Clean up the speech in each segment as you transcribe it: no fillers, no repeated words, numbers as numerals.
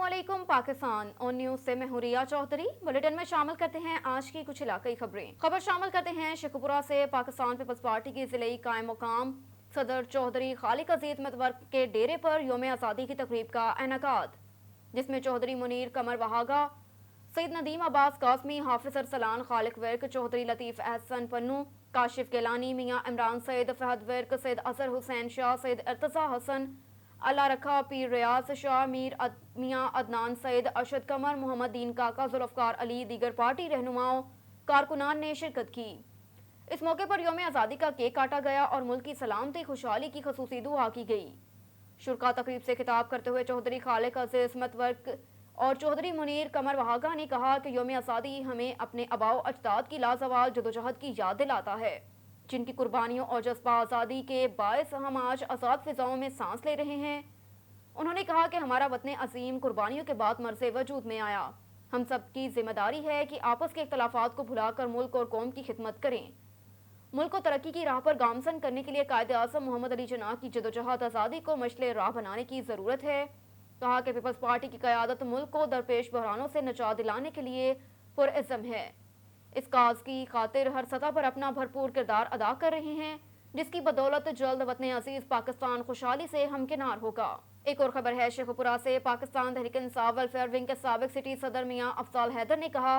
अस्सलामुअलैकुम पाकिस्तान और न्यूज से मैं हूं रिया चौधरी। बुलेटिन में शामिल करते हैं आज की कुछ इलाकाई खबरें। खबर शामिल करते हैं शेखुपुरा से। पाकिस्तान पीपल्स पार्टी की जिले कायम मुकाम सदर चौधरी खालिक अजीज मतवर्क के डेरे पर यौम आज़ादी की तकरीब का इनेकाद, जिसमें चौधरी मुनीर कमर वहागा, सईद नदीम अब्बास कासमी, हाफिज अरसलान खालिक वर्क, चौधरी लतीफ एहसन पन्नू, काशिफ गिलानी, मियाँ इमरान सईद, फहद वर्क, सईद असर हुसैन शाह, सईद इर्तजा हसन, अल्लाह रखा, पीर रियाज शाह, मियाँ अदनान सईद, अरशद कमर, मोहम्मद दीन काका, जुल्फकार अली, दीगर पार्टी रहनुमाओं कारकुनान ने शिरकत की। इस मौके पर यौम आज़ादी का केक काटा गया और मुल्क की सलामती खुशहाली की खसूसी दुआ की गई। शुरका तकरीब से खिताब करते हुए चौधरी खालिक अजीज मतवर्क और चौधरी मुनीर कमर वहागा ने कहा कि यौम आज़ादी हमें अपने आबाओ अजदाद की लाजवाल जदोजहद की याद दिलाता है, जिनकी कुर्बानियों और जज्बा आज़ादी के बायस हम आज आज़ाद फिजाओं में सांस ले रहे हैं। उन्होंने कहा कि हमारा वतन अजीम कुर्बानियों के बाद मर्ज़े वजूद में आया। हम सब की जिम्मेदारी है कि आपस के इख्तलाफात को भुलाकर मुल्क और कौम की खिदमत करें। मुल्क को तरक्की की राह पर गामजन करने के लिए कायदे आज़म मोहम्मद अली जिन्ना की जदोजहद आज़ादी को मशले राह बनाने की ज़रूरत है। कहा कि पीपल्स पार्टी की क़यादत मुल्क को दरपेश बहरानों से निजात दिलाने के लिए पुरइज़्म है। इस काज की खातिर हर सतह पर अपना भरपूर किरदार अदा कर रहे हैं, जिसकी बदौलत जल्द वतन अजीज पाकिस्तान खुशहाली से हमकिनार होगा। एक और खबर है शेखुपुरा से। पाकिस्तान तहरीक इंसाफ वेलफेयर विंग के साबिक सिटी सदर मियाँ अफजाल हैदर ने कहा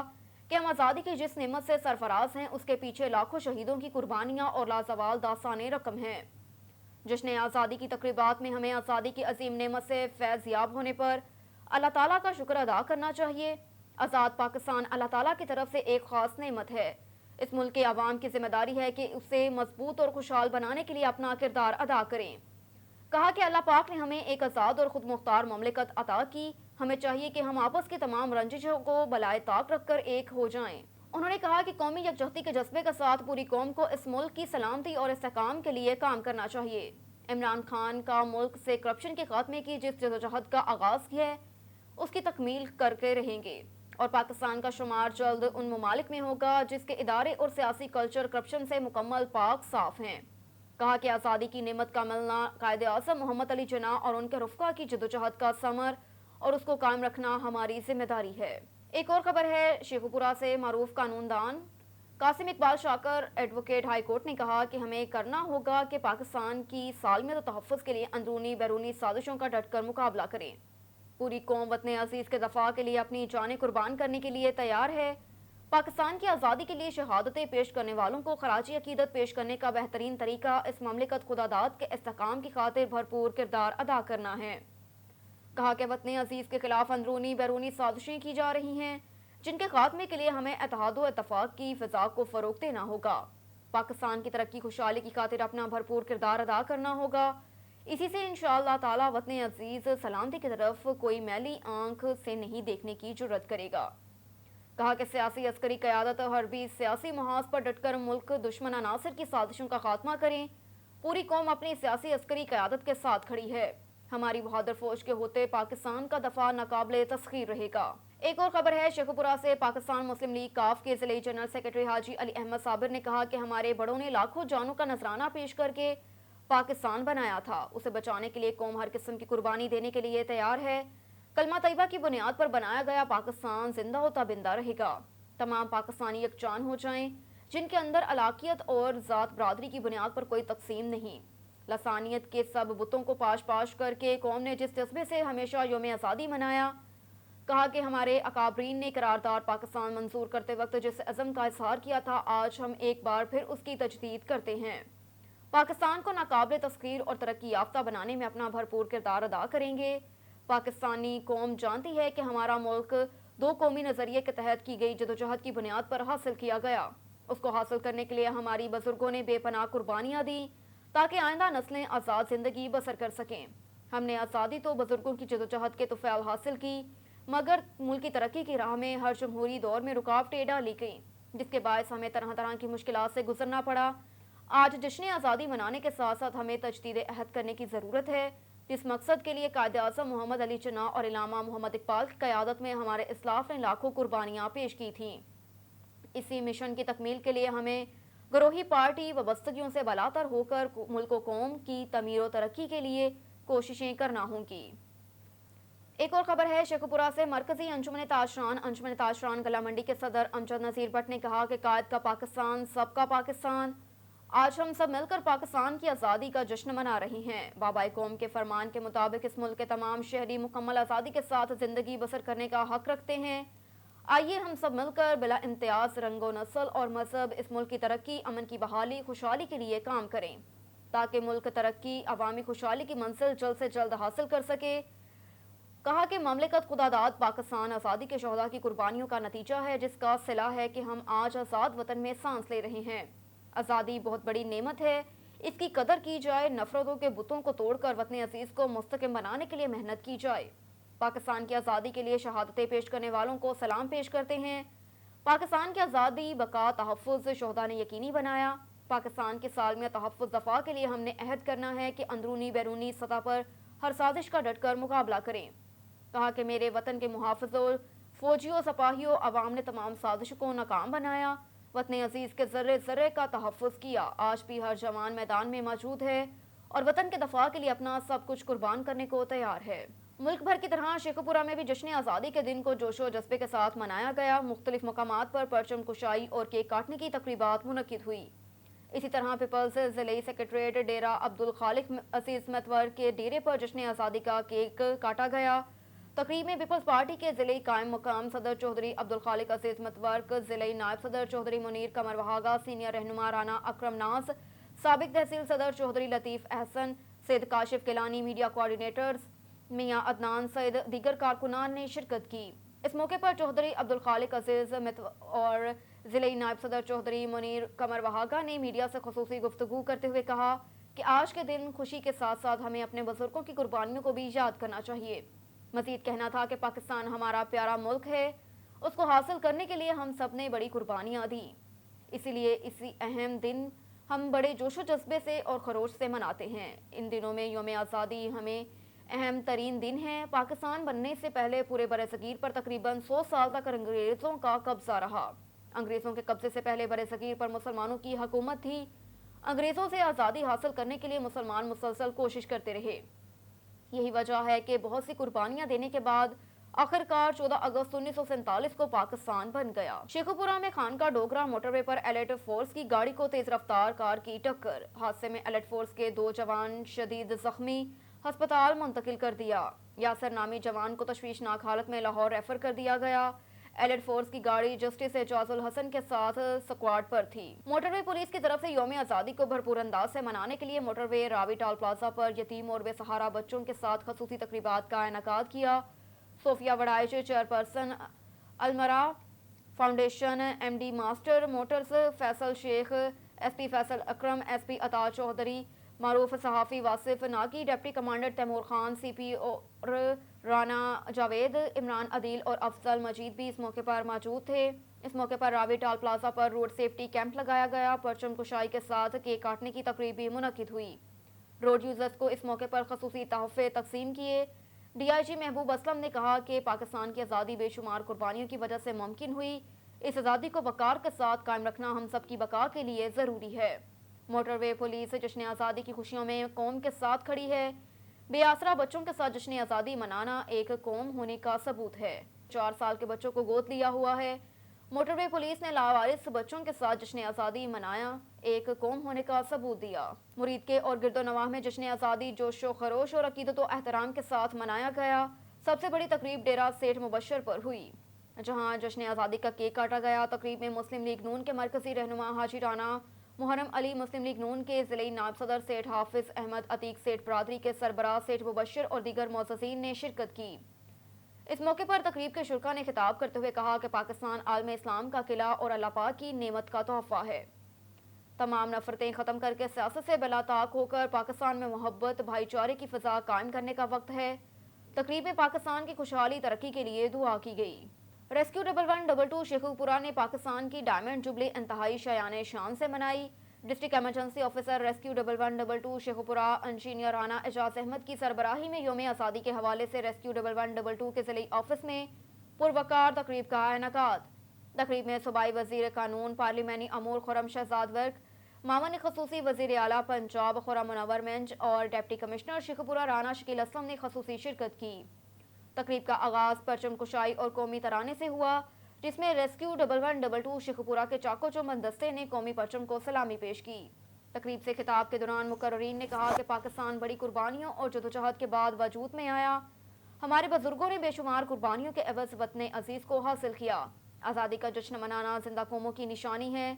कि हम आज़ादी की जिस नेमत से सरफराज हैं, उसके पीछे लाखों शहीदों की कुर्बानियाँ और लाजवाल दास्तान रकम हैं। जश्न आज़ादी की तकरीबात में हमें आज़ादी की अजीम नेमत से फैज़ याब होने पर अल्लाह ताला का शुक्र अदा करना चाहिए। आज़ाद पाकिस्तान अल्लाह ताला की तरफ से एक ख़ास नेमत है। इस मुल्क के अवाम की जिम्मेदारी है कि उसे मजबूत और खुशहाल बनाने के लिए अपना किरदार अदा करें। कहा कि अल्लाह पाक ने हमें एक आज़ाद और खुद मुख्तार ममलिकत अता की। हमें चाहिए कि हम आपस की तमाम रंजिशों को बलाए ताक रखकर एक हो जाएं। उन्होंने कहा कि कौमी यकजहती के जज्बे के साथ पूरी कौम को इस मुल्क की सलामती और इस्तेहकाम के लिए काम करना चाहिए। इमरान खान का मुल्क से करप्शन के खात्मे की जिस जदोजहद का आगाज किया है, उसकी तकमील करके रहेंगे और पाकिस्तान का शुमार जल्द उन ममालिक में होगा जिसके इदारे और सियासी कल्चर करप्शन से मुकम्मल पाक साफ हैं। कहा कि आज़ादी की नेमत का मिलना कायदे आज़म मोहम्मद अली जिन्ना और उनके रुफ़का की जदोजहद का समर और उसको कायम रखना हमारी जिम्मेदारी है। एक और खबर है शेखुपुरा से। मारूफ कानूनदान Qasim Iqbal शाकर advocate high court ने कहा कि हमें करना होगा कि पाकिस्तान की सालमियत और तहफ़्फ़ुज़ के लिए अंदरूनी बैरूनी साजिशों का डटकर मुकाबला करें। पूरी कौम वतन अजीज के दफा के लिए अपनी जानें कुर्बान करने के लिए तैयार है। पाकिस्तान की आज़ादी के लिए शहादतें पेश करने वालों को खराजी अकीदत पेश करने का बेहतरीन तरीका इस ममलिकत खुदादाद के इस्तेहकाम की खातिर भरपूर किरदार अदा करना है। कहा कि वतन अजीज के खिलाफ अंदरूनी बैरूनी साजिशें की जा रही हैं, जिनके खात्मे के लिए हमें इत्तेहाद व इत्तफाक की फ़िज़ा को फ़रोग़ देना होगा। पाकिस्तान की तरक्की खुशहाली की खातिर अपना भरपूर किरदार अदा करना होगा। इसी से इंशाअल्लाह ताला वतन अजीज सलामती की तरफ कोई मैली आंख से नहीं देखने की जुर्रत करेगा। कहा कि सियासी अस्करी क़यादत हरबी सियासी महाज पर डटकर मुल्क दुश्मन अनासर की साजिशों का खात्मा करें। पूरी कौम अपनी सियासी अस्करी क़यादत के साथ खड़ी है। हमारी बहादुर फौज के होते पाकिस्तान का दफा नाकाबिले तस्खीर रहेगा। एक और खबर है शेखुपुरा से। पाकिस्तान मुस्लिम लीग काफ के जिले जनरल सेक्रेटरी हाजी अली अहमद साबिर ने कहा कि हमारे बड़ों ने लाखों जानों का नजराना पेश करके पाकिस्तान बनाया था। उसे बचाने के लिए कौम हर किस्म की कुर्बानी देने के लिए तैयार है। कलमा तैयबा की बुनियाद पर बनाया गया पाकिस्तान जिंदा व ताबिंदा रहेगा। तमाम पाकिस्तानी यकजान हो जाएं, जिनके अंदर अलाकियत और ज़ात बरादरी की बुनियाद पर कोई तकसीम नहीं। लसानियत के सब बुतों को पाश पाश करके कौम ने जिस जज्बे से हमेशा यौम आज़ादी मनाया। कहा कि हमारे अकाबरीन ने करारदार पाकिस्तान मंजूर करते वक्त जिस अज़म का इजहार किया था, आज हम एक बार फिर उसकी तजदीद करते हैं। पाकिस्तान को नाकाबिले तस्खीर और तरक्की याफ्ता बनाने में अपना भरपूर किरदार अदा करेंगे। पाकिस्तानी कौम जानती है कि हमारा मुल्क दो कौमी नज़रिए के तहत की गई जदोजहद की बुनियाद पर हासिल किया गया। उसको हासिल करने के लिए हमारी बुजुर्गों ने बेपनाह कुर्बानियाँ दी ताकि आइंदा नस्लें आज़ाद ज़िंदगी बसर कर सकें। हमने आज़ादी तो बुजुर्गों की जदोजहद के तुफ़ैल हासिल की, मगर मुल्क की तरक्की की राह में हर जमहूरी दौर में रुकावटें डाली गईं, जिसके बायस हमें तरह तरह की मुश्किलात से गुजरना पड़ा। आज जश्न आज़ादी मनाने के साथ साथ हमें तजदीद अहद करने की ज़रूरत है, जिस मकसद के लिए कायदे आज़म मोहम्मद अली जिन्ना और इलामा मोहम्मद इकबाल की क़यादत में हमारे इस्लाफ ने लाखों कुर्बानियाँ पेश की थीं। इसी मिशन की तकमील के लिए हमें गरोही पार्टी वबस्तगियों से बलातर होकर मुल्क कौम की तमीर व तरक्की के लिए कोशिशें करना होंगी। ایک اور خبر ہے شیخوپورہ سے مرکزی انجمن تاشران گلا منڈی کے صدر امجد نذیر بٹ نے کہا کہ قائد کا پاکستان سب کا پاکستان، آج ہم سب مل کر پاکستان کی آزادی کا جشن منا رہے ہیں۔ بابائے قوم کے فرمان کے مطابق اس ملک کے تمام شہری مکمل آزادی کے ساتھ زندگی بسر کرنے کا حق رکھتے ہیں۔ آئیے ہم سب مل کر بلا امتیاز رنگ و نسل اور مذہب اس ملک کی ترقی، امن کی بحالی، خوشحالی کے لیے کام کریں تاکہ ملک ترقی، عوامی خوشحالی کی منزل جلد سے جلد حاصل کر سکے۔ کہا کہ مملکت خدا داد پاکستان آزادی کے شہداء کی قربانیوں کا نتیجہ ہے، جس کا صلہ ہے کہ ہم آج آزاد وطن میں سانس لے رہے ہیں۔ آزادی بہت بڑی نعمت ہے، اس کی قدر کی جائے، نفرتوں کے بتوں کو توڑ کر وطن عزیز کو مستحکم بنانے کے لیے محنت کی جائے۔ پاکستان کی آزادی کے لیے شہادتیں پیش کرنے والوں کو سلام پیش کرتے ہیں۔ پاکستان کی آزادی، بقا، تحفظ شہداء نے یقینی بنایا۔ پاکستان کے سالمیہ تحفظ دفاع کے لیے ہم نے عہد کرنا ہے کہ اندرونی بیرونی سطح پر ہر سازش کا ڈٹ کر مقابلہ کریں۔ کہا کہ میرے وطن کے محافظوں، فوجیوں، سپاہیوں، عوام نے تمام سازشوں کو ناکام بنایا، وطن عزیز کے ذرے ذرے کا تحفظ کیا۔ آج بھی ہر جوان میدان میں موجود ہے اور وطن کے دفاع کے لیے اپنا سب کچھ قربان کرنے کو تیار ہے۔ ملک بھر کی طرح شیخوپورہ میں بھی جشن آزادی کے دن کو جوش و جذبے کے ساتھ منایا گیا۔ مختلف مقامات پر پرچم کشائی اور کیک کاٹنے کی تقریبات منعقد ہوئی۔ اسی طرح پیپلز ضلعی سیکریٹریٹ ڈیرہ عبدالخالق عزیز متور کے ڈیرے پر جشن آزادی کا کیک کاٹا گیا۔ تقریب میں پیپلز پارٹی کے ضلعی قائم مقام صدر چودھری عبدالخالق عزیز متورک، ضلعی نائب صدر چودھری منیر قمر وہاگا، سینئر رہنما رانا اکرم ناز، سابق تحصیل صدر چودھری لطیف احسن، سید کاشف کیلانی، میڈیا کوارڈینیٹرز میاں عدنان سعید، دیگر کارکنان نے شرکت کی۔ اس موقع پر چودھری عبدالخالق عزیز اور ضلعی نائب صدر چودھری منیر قمر وہاگا نے میڈیا سے خصوصی گفتگو کرتے ہوئے کہا کہ آج کے دن خوشی کے ساتھ ساتھ ہمیں اپنے بزرگوں کی قربانیوں کو بھی یاد کرنا چاہیے۔ مزید کہنا تھا کہ پاکستان ہمارا پیارا ملک ہے، اس کو حاصل کرنے کے لیے ہم سب نے بڑی قربانیاں دیں، اسی لیے اسی اہم دن ہم بڑے جوش و جذبے سے اور خروش سے مناتے ہیں۔ ان دنوں میں یوم آزادی ہمیں اہم ترین دن ہے۔ پاکستان بننے سے پہلے پورے برصغیر پر تقریباً 100 سال تک انگریزوں کا قبضہ رہا۔ انگریزوں کے قبضے سے پہلے برصغیر پر مسلمانوں کی حکومت تھی۔ انگریزوں سے آزادی حاصل کرنے کے لیے مسلمان مسلسل کوشش کرتے رہے۔ یہی وجہ ہے کہ بہت سی قربانیاں دینے کے بعد آخرکار 14 اگست 1947 کو پاکستان بن گیا۔ شیخوپورہ میں خانقاہ ڈوگرہ موٹر وے پر ایلیٹ فورس کی گاڑی کو تیز رفتار کار کی ٹکر۔ حادثے میں ایلیٹ فورس کے 2 جوان شدید زخمی، ہسپتال منتقل کر دیا۔ یاسر نامی جوان کو تشویشناک حالت میں لاہور ریفر کر دیا گیا۔ ایلیٹ فورس کی گاڑی جسٹس اعجاز الحسن کے ساتھ سکواڈ پر تھی۔ موٹر وے پولیس کی طرف سے یوم آزادی کو بھرپور انداز سے منانے کے لیے موٹر وے راوی ٹال پلازا پر یتیم اور بے سہارا بچوں کے ساتھ خصوصی تقریبات کا انعقاد کیا۔ Sofia Warraich, chairperson Almira foundation, M D master motors Faisal Sheikh, S P Faisal Akram, S P Ata Chaudhry, معروف صحافی Wasif Nagi, deputy commander Taimur Khan, C P اور رانا جاوید، عمران عدیل اور افضل مجید بھی اس موقع پر موجود تھے۔ اس موقع پر راوی ٹال پلازا پر روڈ سیفٹی کیمپ لگایا گیا۔ پرچم کشائی کے ساتھ کیک کاٹنے کی تقریب بھی منعقد ہوئی۔ روڈ یوزرز کو اس موقع پر خصوصی تحفے تقسیم کیے۔ ڈی آئی جی محبوب اسلم نے کہا کہ پاکستان کی آزادی بے شمار قربانیوں کی وجہ سے ممکن ہوئی۔ اس آزادی کو وقار کے ساتھ قائم رکھنا ہم سب کی بقا کے لیے ضروری ہے۔ موٹر وے پولیس جشن آزادی کی خوشیوں میں قوم کے ساتھ کھڑی ہے۔ بے آسرا بچوں کے ساتھ جشن آزادی منانا ایک قوم ہونے کا ثبوت ہے۔ 4 سال کے بچوں کو گود لیا ہوا ہے۔ موٹر وے پولیس نے لاوارث بچوں کے ساتھ جشن آزادی منایا، ایک قوم ہونے کا ثبوت دیا۔ مرید کے اور گرد و نواح میں جشن آزادی جوش و خروش اور عقیدت و احترام کے ساتھ منایا گیا۔ سب سے بڑی تقریب ڈیرہ سیٹھ مبشر پر ہوئی، جہاں جشن آزادی کا کیک کاٹا گیا۔ تقریب میں مسلم لیگ نون کے مرکزی رہنما حاجی رانا محرم علی، مسلم لیگ نون کے ضلعی نائب صدر سیٹھ حافظ احمد عتیق، سیٹھ برادری کے سربراہ سیٹھ مبشر اور دیگر معززین نے شرکت کی۔ اس موقع پر تقریب کے شرکا نے خطاب کرتے ہوئے کہا کہ پاکستان عالم اسلام کا قلعہ اور اللہ پاک کی نعمت کا تحفہ ہے۔ تمام نفرتیں ختم کر کے سیاست سے بلا طاق ہو کر پاکستان میں محبت، بھائی چارے کی فضا قائم کرنے کا وقت ہے۔ تقریب میں پاکستان کی خوشحالی ترقی کے لیے دعا کی گئی۔ ریسکیو 1122 شیخوپورہ نے پاکستان کی ڈائمنڈ جبلی انتہائی شایان شان سے منائی۔ District emergency officer rescue 1122 Sheikhupura engineer Rana Ijaz Ahmad کی سربراہی میں یوم آزادی کے حوالے سے ریسکیو 1122 کے ضلعی آفس میں پروقار تقریب کا انعقاد۔ تقریب میں صوبائی وزیر قانون پارلیمانی امور خرم شہزاد ورک، معاون خصوصی وزیر اعلیٰ پنجاب خرم منور منج اور ڈپٹی کمشنر شیخوپورہ رانا شکیل اسلم نے خصوصی شرکت کی۔ तकरीब का आगाज परचम कुशाई और कौमी तराने से हुआ, जिसमें रेस्क्यू 1112 शेखुपुरा के चाको चौबंद दस्ते ने कौमी परचम को सलामी पेश की। तकरीब से खिताब के दौरान मुकर्रीन ने कहा कि पाकिस्तान बड़ी कुर्बानियों और जदोजहद के बाद वजूद में आया। हमारे बुजुर्गों ने बेशुमार कुर्बानियों के एवज वतन अजीज को हासिल किया। आज़ादी का जश्न मनाना जिंदा कौमों की निशानी है।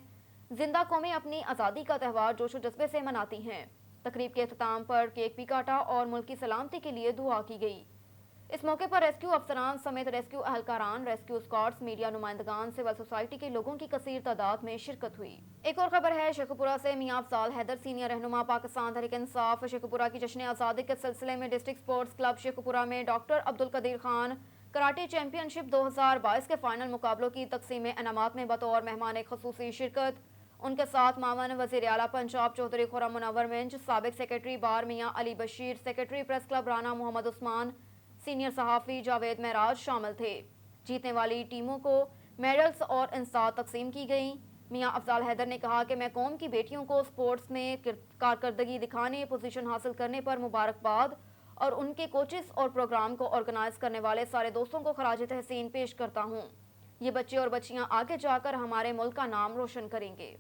जिंदा कौमें अपनी आज़ादी का त्यौहार जोशो जज्बे से मनाती हैं। तकरीब के अख्ताम पर केक भी काटा और मुल्क की सलामती के लिए दुआ की गई। इस मौके पर रेस्क्यू अफसरान समेत रेस्क्यू अहलकारान, रेस्क्यू स्क्वाड्स, मीडिया नुमाइंदगान, सिविल सोसाइटी के लोगों की कसीर तादाद में शिरकत हुई। एक और खबर है शेखुपुरा से। मियां अफजाल हैदर, सीनियर रहनुमा पाकिस्तान तहरीक इंसाफ शेखुपुरा की जश्न आज़ादी के सिलसिले में डिस्ट्रिक्ट स्पोर्ट्स क्लब शेखुपुरा में doctor Abdul Qadeer Khan karate championship 2022 के फाइनल मुकाबलों की तकसीम इनामात में बतौर मेहमान खसूसी शिरकत। उनके साथ मावन वज़ीर आला पंजाब चौधरी खुर्रम मुनव्वर मिंज, साबिक secretary bar Mian Ali Bashir, secretary press club Rana Muhammad Usman, senior सहाफ़ी जावेद महराज शामिल थे। जीतने वाली टीमों को मेडल्स और इंसात तकसीम की गई। मियां अफजाल हैदर ने कहा कि मैं कौम की बेटियों को स्पोर्ट्स में कारकर्दगी दिखाने, पोजीशन हासिल करने पर मुबारकबाद और उनके कोचेस और प्रोग्राम को ऑर्गेनाइज करने वाले सारे दोस्तों को खराज तहसीन पेश करता हूँ। ये बच्चे और बच्चियाँ आगे जाकर हमारे मुल्क का नाम रोशन करेंगे।